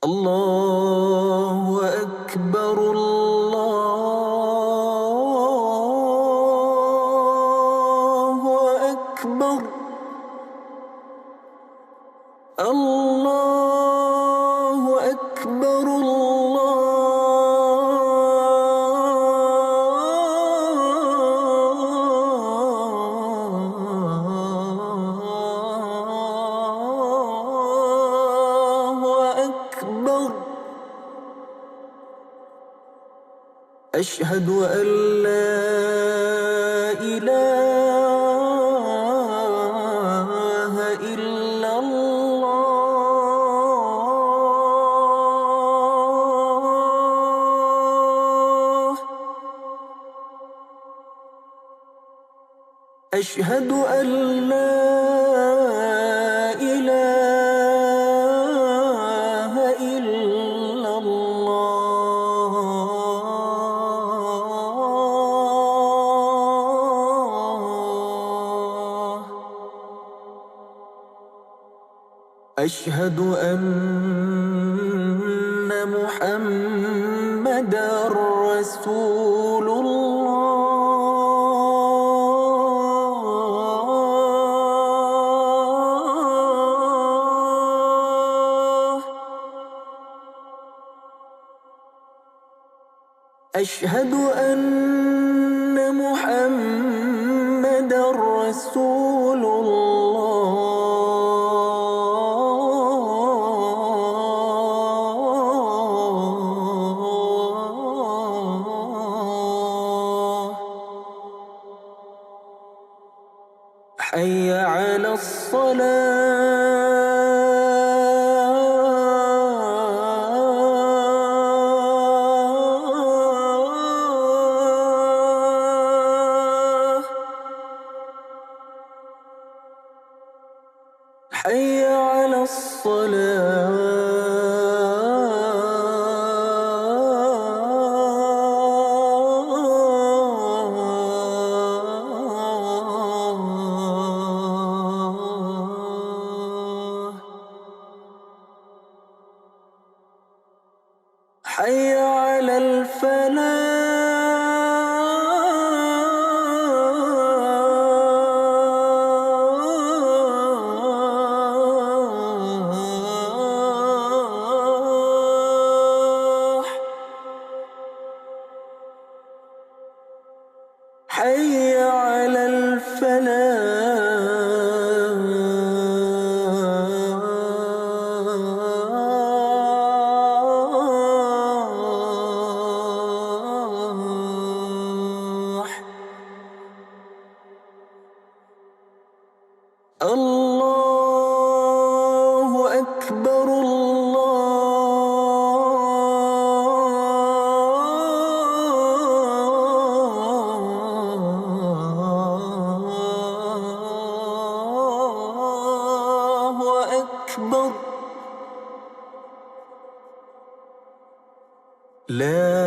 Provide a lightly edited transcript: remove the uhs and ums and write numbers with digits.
الله أكبر الله أكبر الله أكبر الله أكبر. أشهد أن لا إله إلا الله. أشهد أن لا إله إلا الله. أشهد أن محمدًا رسول الله. أشهد أن محمدًا رسول الله. حي على الصلاة. حي على الصلاة. حي على الفلاح. حي على الفلاح. الله أكبر الله أكبر. لا